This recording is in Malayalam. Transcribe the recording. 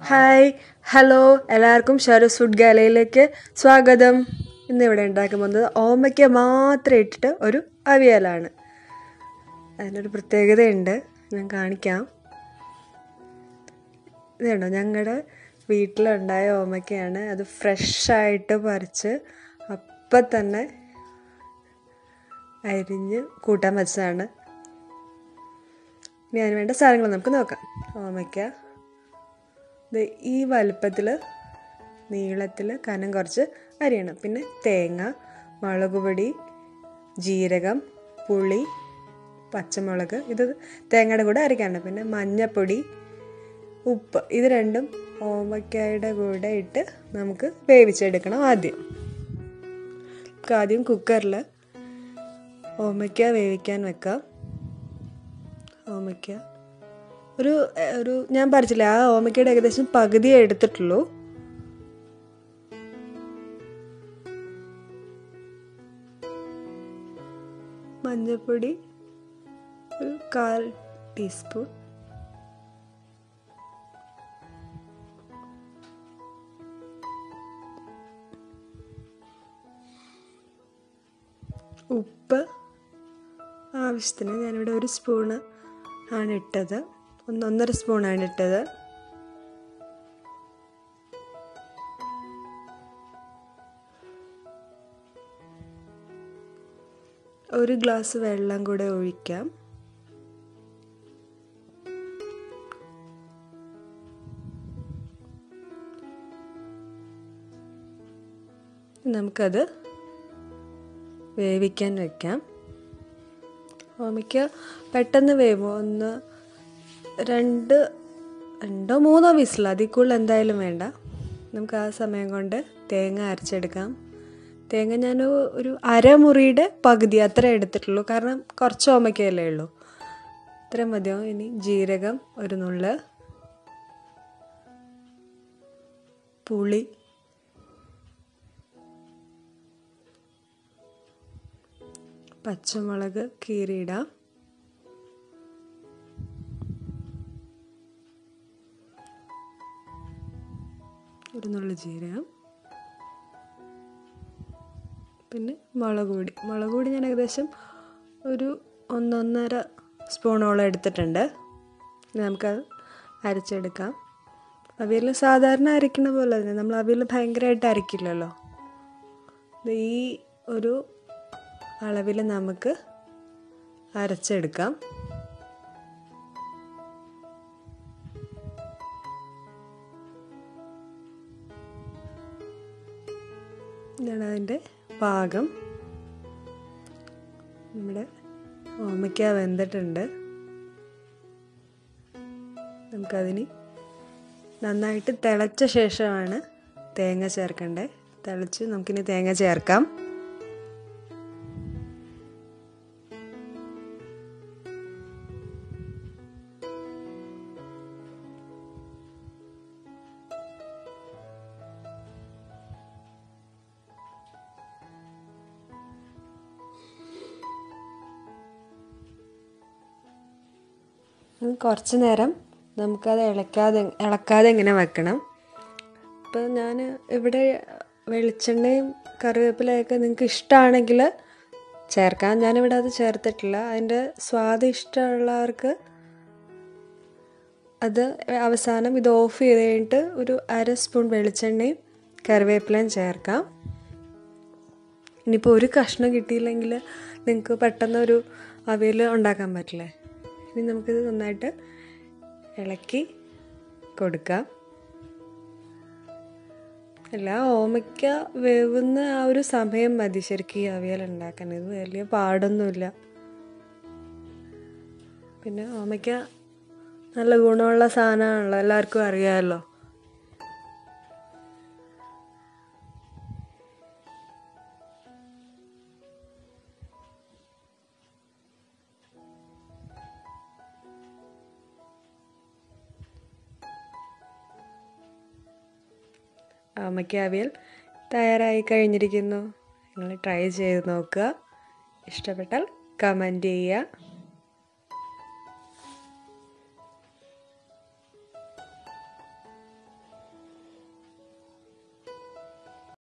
ഹായ് ഹലോ എല്ലാവർക്കും ഷാരൂസ് ഫുഡ് ഗാലയിലേക്ക് സ്വാഗതം. ഇന്നിവിടെ ഉണ്ടാക്കാൻ പോകുന്നത് ഓമയ്ക്ക മാത്രം ഇട്ടിട്ട് ഒരു അവിയലാണ്. അതിനൊരു പ്രത്യേകതയുണ്ട്, ഞാൻ കാണിക്കാം. ഇതുണ്ടോ, ഞങ്ങളുടെ വീട്ടിലുണ്ടായ ഓമയ്ക്കയാണ്. അത് ഫ്രഷായിട്ട് പറിച്ച് അപ്പം തന്നെ അരിഞ്ഞ് കൂട്ടാൻ വെച്ചതാണ്. ഇനി അതിന് വേണ്ട സാധനങ്ങൾ നമുക്ക് നോക്കാം. ഓമയ്ക്ക ഈ വലുപ്പത്തിൽ നീളത്തിൽ കനം കുറച്ച് അരിയണം. പിന്നെ തേങ്ങ, മുളക് പൊടി, ജീരകം, പുളി, പച്ചമുളക്, ഇത് തേങ്ങയുടെ കൂടെ അരയ്ക്കാനുണ്ട്. പിന്നെ മഞ്ഞൾപ്പൊടി, ഉപ്പ്, ഇത് രണ്ടും ഓമയ്ക്കയുടെ കൂടെ ഇട്ട് നമുക്ക് വേവിച്ചെടുക്കണം. ആദ്യം കുക്കറിൽ ഓമയ്ക്ക വേവിക്കാൻ വെക്കാം. ഓമയ്ക്ക ഒരു ഞാൻ പറിച്ചില്ല, ആ ഓമയ്ക്കയുടെ ഏകദേശം പകുതിയേ എടുത്തിട്ടുള്ളൂ. മഞ്ഞൾപ്പൊടി ഒരു 1/4 ടീസ്പൂൺ, ഉപ്പ് ആവശ്യത്തിന്. ഞാനിവിടെ 1 സ്പൂണ് ആണ് ഇട്ടത്, 1.5 സ്പൂണാണ് ഇട്ടത്. ഒരു ഗ്ലാസ് വെള്ളം കൂടെ ഒഴിക്കാം. നമുക്കത് വേവിക്കാൻ വെക്കാം. ഓമയ്ക്ക പെട്ടെന്ന് വേവും. 2-3 വിസിൽ, അതിൽ കൂടുതൽ എന്തായാലും വേണ്ട. നമുക്ക് ആ സമയം കൊണ്ട് തേങ്ങ അരച്ചെടുക്കാം. തേങ്ങ ഞാൻ ഒരു അരമുറിയുടെ പകുതി അത്ര എടുത്തിട്ടുള്ളൂ, കാരണം കുറച്ച് ഓമയ്ക്കയല്ലേ ഉള്ളൂ, ഇത്ര മതിയാവും. ഇനി ജീരകം 1 നുള്ള്, പുളി, പച്ചമുളക് കീറിയിടാം, ഒരു നുള്ളു ജീരകം, പിന്നെ മുളക് പൊടി ഞാൻ ഏകദേശം ഒരു 1.5 സ്പൂണോളം എടുത്തിട്ടുണ്ട്. നമുക്കത് അരച്ചെടുക്കാം. അവിയൽ സാധാരണ അരയ്ക്കുന്ന പോലെ തന്നെ, നമ്മൾ അവിയൽ ഭയങ്കരമായിട്ട് അരയ്ക്കില്ലല്ലോ. ഈ ഒരു അളവിൽ നമുക്ക് അരച്ചെടുക്കാം. ഇതാണ് അതിൻ്റെ പാകം. നമ്മുടെ ഓമയ്ക്ക വെന്തിട്ടുണ്ട്. നമുക്കതിന് നന്നായിട്ട് തിളച്ച ശേഷമാണ് തേങ്ങ ചേർക്കേണ്ടത്. തിളച്ച് നമുക്കിനി തേങ്ങ ചേർക്കാം. കുറച്ച് നേരം നമുക്കത് ഇളക്കാതെ ഇങ്ങനെ വെക്കണം. ഇപ്പം ഞാൻ ഇവിടെ വെളിച്ചെണ്ണയും കറിവേപ്പിലയൊക്കെ നിങ്ങൾക്ക് ഇഷ്ടമാണെങ്കിൽ ചേർക്കാം. ഞാനിവിടെ അത് ചേർത്തിട്ടില്ല. അതിൻ്റെ സ്വാദ് ഇഷ്ടമുള്ളവർക്ക് അത് അവസാനം ഇത് ഓഫ് ചെയ്ത് കഴിഞ്ഞിട്ട് ഒരു 1/2 സ്പൂൺ വെളിച്ചെണ്ണയും കറിവേപ്പിലയും ചേർക്കാം. ഇനിയിപ്പോൾ ഒരു കഷ്ണം കിട്ടിയില്ലെങ്കിൽ നിങ്ങൾക്ക് പെട്ടെന്നൊരു അവിയൽ ഉണ്ടാക്കാൻ പറ്റില്ലേ. ഇനി നമുക്കിത് നന്നായിട്ട് ഇളക്കി കൊടുക്കാം. ഓമയ്ക്ക വേവുന്ന ആ ഒരു സമയം മതി ശരിക്കും ഈ അവിയൽ ഉണ്ടാക്കാൻ. ഇത് വലിയ പാടൊന്നുമില്ല. പിന്നെ ഓമയ്ക്ക നല്ല ഗുണമുള്ള സാധനമാണല്ലോ, എല്ലാവർക്കും അറിയാമല്ലോ. ഓമയ്ക്ക അവിയൽ തയ്യാറായി കഴിഞ്ഞിരിക്കുന്നു. നിങ്ങൾ ട്രൈ ചെയ്ത് നോക്കുക. ഇഷ്ടപ്പെട്ടാൽ കമൻറ്റ് ചെയ്യുക.